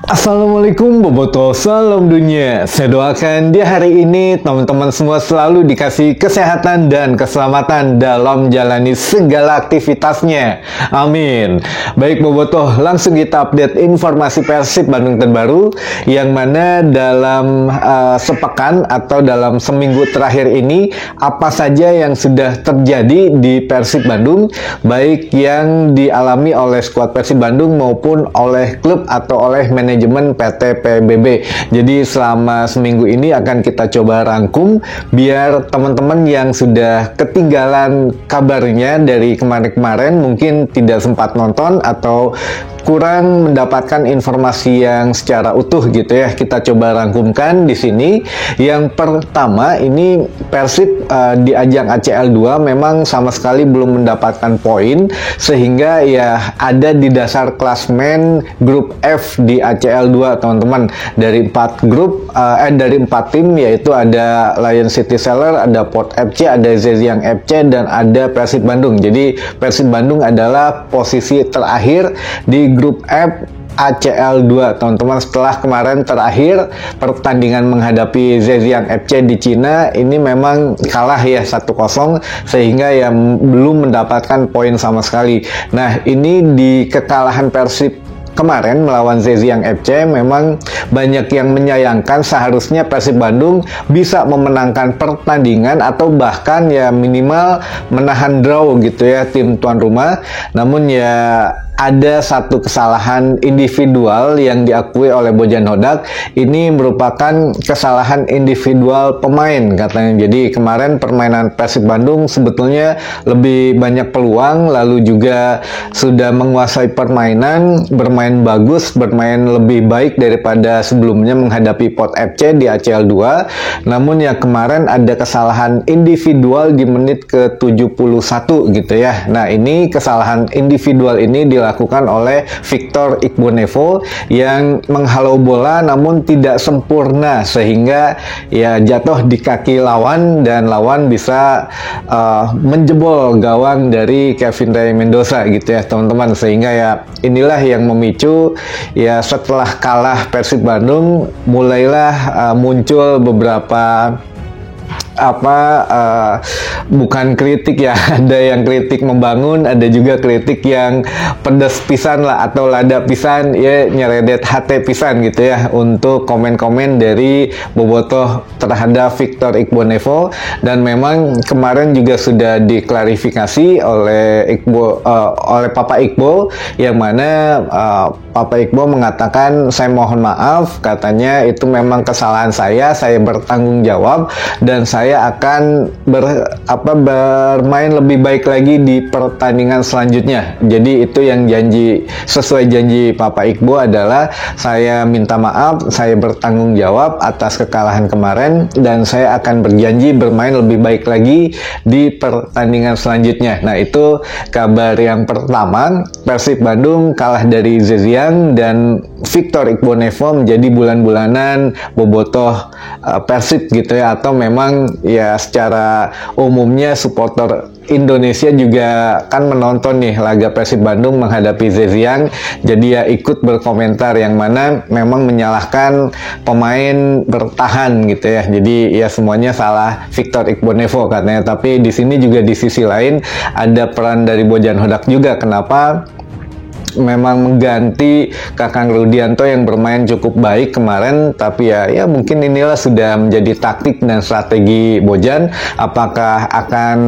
Assalamualaikum Boboto, salam dunia. Saya doakan di hari ini teman-teman semua selalu dikasih kesehatan dan keselamatan dalam menjalani segala aktivitasnya. Amin. Baik Boboto, langsung kita update informasi Persib Bandung terbaru yang mana dalam sepekan atau dalam seminggu terakhir ini apa saja yang sudah terjadi di Persib Bandung, baik yang dialami oleh skuad Persib Bandung maupun oleh klub atau oleh manajemen PT PBB. Jadi selama seminggu ini akan kita coba rangkum biar teman-teman yang sudah ketinggalan kabarnya dari kemarin-kemarin mungkin tidak sempat nonton atau kurang mendapatkan informasi yang secara utuh gitu ya, kita coba rangkumkan di sini. Yang pertama ini Persib di ajang ACL 2 memang sama sekali belum mendapatkan poin sehingga ya ada di dasar klasmen grup F di ACL 2 teman-teman. Dari 4 grup dari 4 tim, yaitu ada Lion City Seller, ada Port FC, ada Zhejiang FC dan ada Persib Bandung. Jadi Persib Bandung adalah posisi terakhir di grup F ACL 2 teman-teman, setelah kemarin terakhir pertandingan menghadapi Zhejiang FC di Cina ini memang kalah ya 1-0 sehingga ya belum mendapatkan poin sama sekali. Nah, ini di kekalahan Persib kemarin melawan Zhejiang FC memang banyak yang menyayangkan, seharusnya Persib Bandung bisa memenangkan pertandingan atau bahkan ya minimal menahan draw gitu ya tim tuan rumah. Namun ya ada satu kesalahan individual yang diakui oleh Bojan Hodak. Ini merupakan kesalahan individual pemain katanya. Jadi kemarin permainan Persib Bandung sebetulnya lebih banyak peluang, lalu juga sudah menguasai permainan, bermain bagus, bermain lebih baik daripada sebelumnya menghadapi Port FC di ACL 2. Namun ya kemarin ada kesalahan individual di menit ke-71 gitu ya. Nah, ini kesalahan individual ini dilakukan oleh Victor Igbonevo yang menghalau bola namun tidak sempurna sehingga ya jatuh di kaki lawan dan lawan bisa menjebol gawang dari Kevin Rey Mendoza gitu ya teman-teman. Sehingga ya inilah yang memicu ya setelah kalah Persib Bandung mulailah muncul beberapa bukan kritik ya, ada yang kritik membangun, ada juga kritik yang pedas pisan lah atau lada pisan ya, nyeredet hati pisan gitu ya untuk komen-komen dari Bobotoh terhadap Victor Igbonevo. Dan memang kemarin juga sudah diklarifikasi oleh oleh Papa Iqbal, yang mana Papa Iqbal mengatakan saya mohon maaf, katanya itu memang kesalahan saya bertanggung jawab dan saya akan bermain lebih baik lagi di pertandingan selanjutnya. Jadi itu yang sesuai janji Papa Iqbal adalah saya minta maaf, saya bertanggung jawab atas kekalahan kemarin dan saya akan berjanji bermain lebih baik lagi di pertandingan selanjutnya. Nah, itu kabar yang pertama. Persib Bandung kalah dari Zhejiang dan Victor Igbonevo menjadi bulan-bulanan Bobotoh Persib gitu ya, atau memang ya secara umumnya supporter Indonesia juga kan menonton nih laga Persib Bandung menghadapi Zhejiang, jadi ya ikut berkomentar yang mana memang menyalahkan pemain bertahan gitu ya. Jadi ya semuanya salah Victor Igbonevo katanya. Tapi di sini juga di sisi lain ada peran dari Bojan Hodak juga. Kenapa memang mengganti Kakang Rudianto yang bermain cukup baik kemarin, tapi ya mungkin inilah sudah menjadi taktik dan strategi Bojan. Apakah akan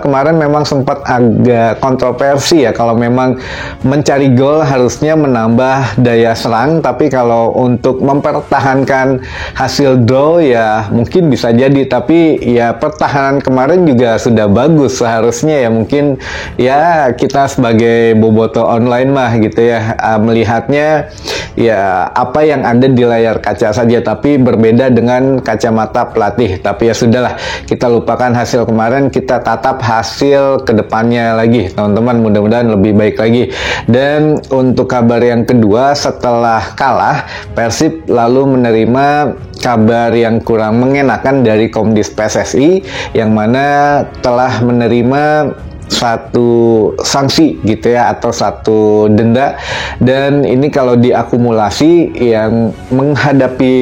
kemarin memang sempat agak kontroversi ya, kalau memang mencari gol harusnya menambah daya serang, tapi kalau untuk mempertahankan hasil draw ya mungkin bisa jadi. Tapi ya pertahanan kemarin juga sudah bagus seharusnya ya, mungkin ya kita sebagai Bobotoh online mah gitu ya, melihatnya ya apa yang ada di layar kaca saja, tapi berbeda dengan kacamata pelatih. Tapi ya sudahlah, kita lupakan hasil kemarin, kita tatap hasil kedepannya lagi teman-teman, mudah-mudahan lebih baik lagi. Dan untuk kabar yang kedua, setelah kalah Persib lalu menerima kabar yang kurang mengenakan dari Komdis PSSI, yang mana telah menerima satu sanksi gitu ya, atau satu denda. Dan ini kalau diakumulasi yang menghadapi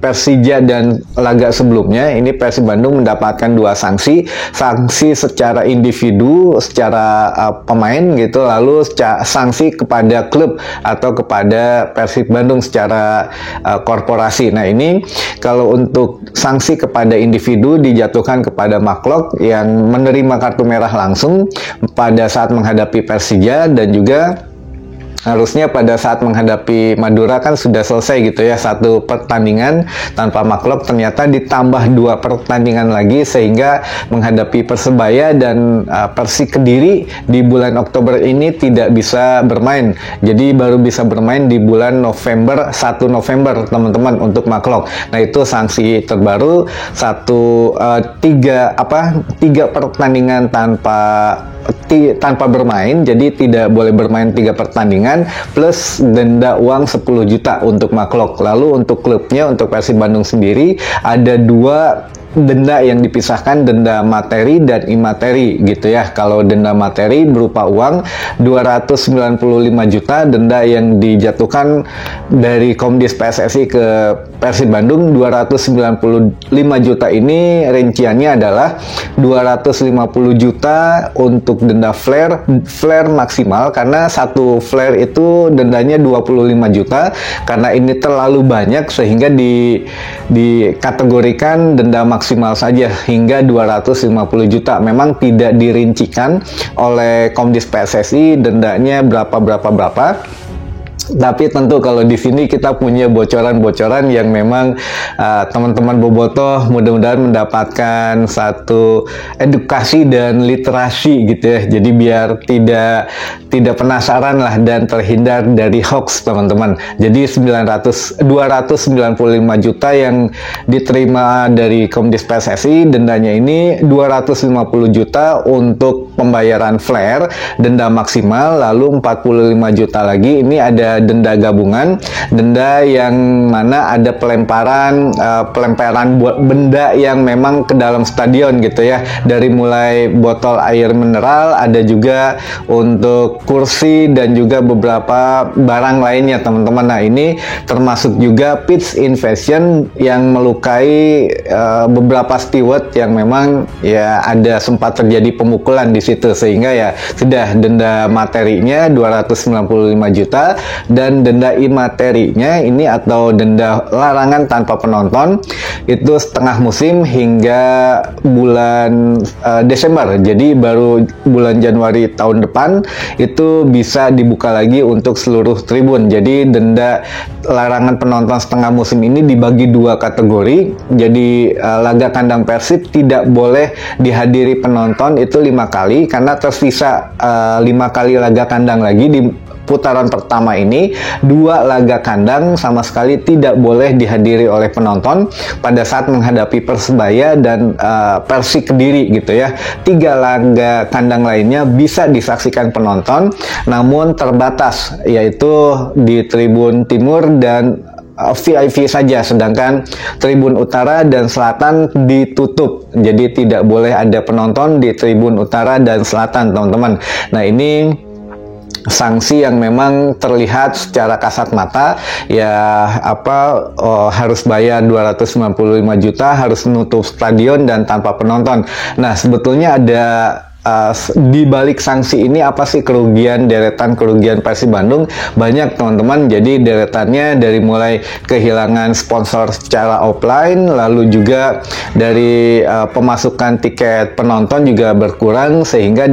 Persija dan laga sebelumnya, ini Persib Bandung mendapatkan 2 sanksi secara individu, secara pemain gitu, lalu sanksi kepada klub atau kepada Persib Bandung secara korporasi. Nah, ini kalau untuk sanksi kepada individu dijatuhkan kepada Maklok yang menerima kartu merah langsung pada saat menghadapi Persija, dan juga harusnya pada saat menghadapi Madura kan sudah selesai gitu ya, 1 pertandingan tanpa Maklok, ternyata ditambah 2 pertandingan lagi sehingga menghadapi Persebaya dan Persik Kediri di bulan Oktober ini tidak bisa bermain. Jadi baru bisa bermain di bulan November, 1 November teman-teman untuk Maklok. Nah, itu sanksi terbaru, 3 pertandingan tanpa bermain, jadi tidak boleh bermain 3 pertandingan plus denda uang 10 juta untuk Maklok. Lalu untuk klubnya, untuk Persib Bandung sendiri ada 2 denda yang dipisahkan, denda materi dan imateri gitu ya. Kalau denda materi berupa uang 295 juta, denda yang dijatuhkan dari Komdis PSSI ke Persib Bandung 295 juta ini rinciannya adalah 250 juta untuk denda flare maksimal, karena 1 flare itu dendanya 25 juta. Karena ini terlalu banyak sehingga dikategorikan denda maksimal saja hingga 250 juta. Memang tidak dirincikan oleh Komdis PSSI dendanya berapa. Tapi tentu kalau di sini kita punya bocoran-bocoran yang memang teman-teman bobotoh mudah-mudahan mendapatkan satu edukasi dan literasi gitu ya. Jadi biar tidak penasaran lah dan terhindar dari hoax teman-teman. Jadi 295 juta yang diterima dari Komdis PSSI, dendanya ini 250 juta untuk pembayaran flare, denda maksimal, lalu 45 juta lagi ini ada denda gabungan, denda yang mana ada pelemparan benda yang memang ke dalam stadion gitu ya, dari mulai botol air mineral, ada juga untuk kursi dan juga beberapa barang lainnya teman-teman. Nah, ini termasuk juga pitch invasion yang melukai beberapa steward yang memang ya ada sempat terjadi pemukulan di situ, sehingga ya sudah denda materinya 295 juta dan denda imaterinya ini atau denda larangan tanpa penonton itu setengah musim hingga bulan Desember. Jadi baru bulan Januari tahun depan itu bisa dibuka lagi untuk seluruh tribun. Jadi denda larangan penonton setengah musim ini dibagi 2 kategori. Jadi laga kandang Persib tidak boleh dihadiri penonton itu 5 kali, karena tersisa 5 kali laga kandang lagi di putaran pertama ini. 2 laga kandang sama sekali tidak boleh dihadiri oleh penonton pada saat menghadapi Persebaya dan Persik Kediri gitu ya. 3 laga kandang lainnya bisa disaksikan penonton, namun terbatas, yaitu di Tribun Timur dan VIP saja, sedangkan Tribun Utara dan Selatan ditutup. Jadi tidak boleh ada penonton di Tribun Utara dan Selatan teman-teman. Nah, ini sanksi yang memang terlihat secara kasat mata ya, harus bayar 295 juta, harus menutup stadion dan tanpa penonton. Nah, sebetulnya ada di balik sanksi ini apa sih deretan kerugian Persib Bandung? Banyak teman-teman. Jadi deretannya dari mulai kehilangan sponsor secara offline, lalu juga dari pemasukan tiket penonton juga berkurang, sehingga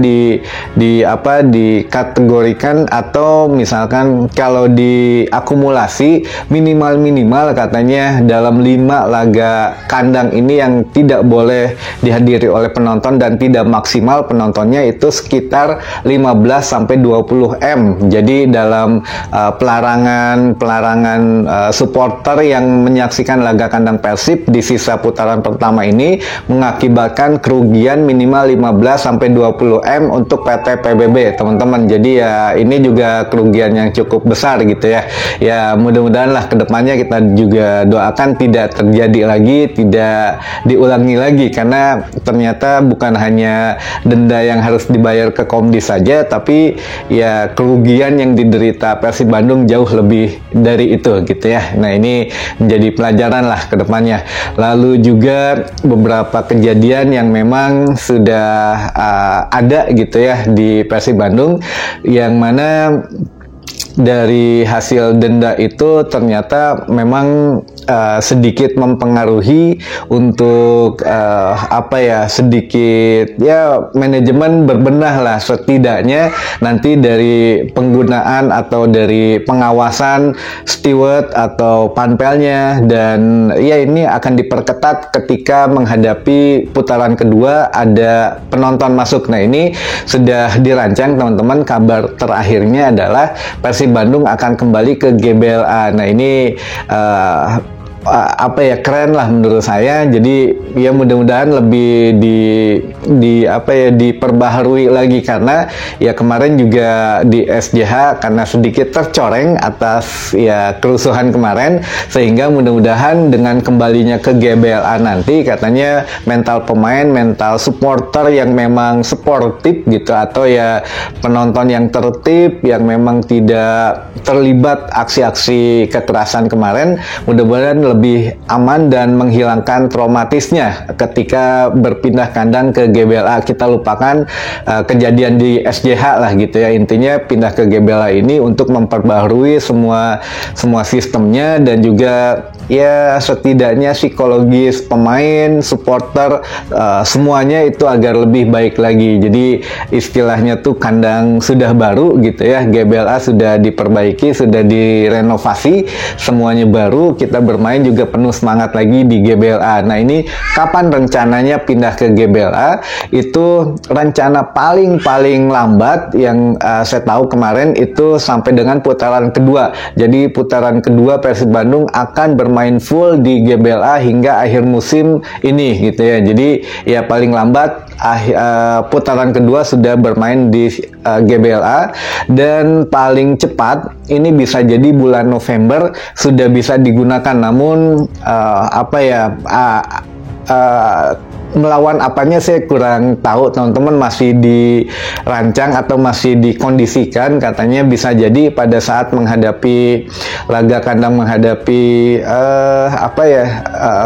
dikategorikan atau misalkan kalau diakumulasi minimal katanya dalam 5 laga kandang ini yang tidak boleh dihadiri oleh penonton dan tidak maksimal penontonnya itu sekitar 15-20 M. Jadi dalam pelarangan supporter yang menyaksikan laga kandang Persib di sisa putaran pertama ini mengakibatkan kerugian minimal 15-20 M untuk PT PBB teman-teman. Jadi ya ini juga kerugian yang cukup besar gitu ya. Ya mudah-mudahan lah kedepannya kita juga doakan tidak terjadi lagi, tidak diulangi lagi, karena ternyata bukan hanya denda denda yang harus dibayar ke Komdis saja, tapi ya kerugian yang diderita Persib Bandung jauh lebih dari itu gitu ya. Nah, ini menjadi pelajaran lah ke depannya. Lalu juga beberapa kejadian yang memang sudah ada gitu ya di Persib Bandung, yang mana dari hasil denda itu ternyata memang sedikit mempengaruhi untuk sedikit ya manajemen berbenah lah, setidaknya nanti dari penggunaan atau dari pengawasan steward atau panpelnya, dan ya ini akan diperketat ketika menghadapi putaran kedua ada penonton masuk. Nah, ini sudah dirancang teman-teman. Kabar terakhirnya adalah Persib Bandung akan kembali ke GBLA. Nah, ini keren lah menurut saya. Jadi ya mudah-mudahan lebih diperbaharui lagi, karena ya kemarin juga di SJH karena sedikit tercoreng atas ya kerusuhan kemarin, sehingga mudah-mudahan dengan kembalinya ke GBLA nanti katanya mental pemain, mental supporter yang memang sportif gitu, atau ya penonton yang tertib, yang memang tidak terlibat aksi-aksi kekerasan kemarin, mudah-mudahan lebih aman dan menghilangkan traumatisnya ketika berpindah kandang ke GBLA. Kita lupakan kejadian di SJH lah gitu ya. Intinya pindah ke GBLA ini untuk memperbaharui semua sistemnya, dan juga ya setidaknya psikologis pemain, supporter, semuanya itu agar lebih baik lagi. Jadi istilahnya tuh kandang sudah baru gitu ya, GBLA sudah diperbaiki, sudah direnovasi, semuanya baru, kita bermain juga penuh semangat lagi di GBLA. Nah, ini kapan rencananya pindah ke GBLA? Itu rencana paling lambat yang saya tahu kemarin itu sampai dengan putaran kedua. Jadi putaran kedua Persib Bandung akan bermain full di GBLA hingga akhir musim ini gitu ya. Jadi ya paling lambat putaran kedua sudah bermain di GBLA, dan paling cepat ini bisa jadi bulan November sudah bisa digunakan. Namun melawan apanya saya kurang tahu teman-teman, masih dirancang atau masih dikondisikan. Katanya bisa jadi pada saat menghadapi laga kandang menghadapi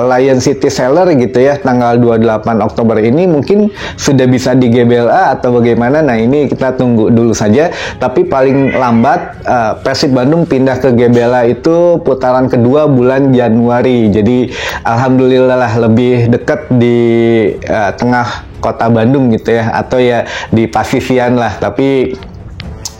Lion City Seller gitu ya, tanggal 28 Oktober ini mungkin sudah bisa di GBLA atau bagaimana. Nah, ini kita tunggu dulu saja, tapi paling lambat Persib Bandung pindah ke GBLA itu putaran kedua bulan Januari. Jadi alhamdulillah lah lebih dekat di tengah kota Bandung gitu ya, atau ya di Pasisian lah. Tapi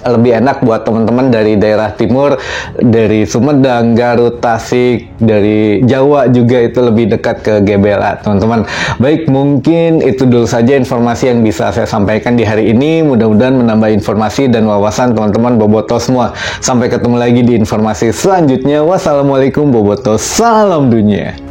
lebih enak buat teman-teman dari daerah timur, dari Sumedang, Garut, Tasik, dari Jawa juga, itu lebih dekat ke GBLA teman-teman. Baik, mungkin itu dulu saja informasi yang bisa saya sampaikan di hari ini. Mudah-mudahan menambah informasi dan wawasan teman-teman Boboto semua. Sampai ketemu lagi di informasi selanjutnya. Wassalamualaikum Boboto, salam dunia.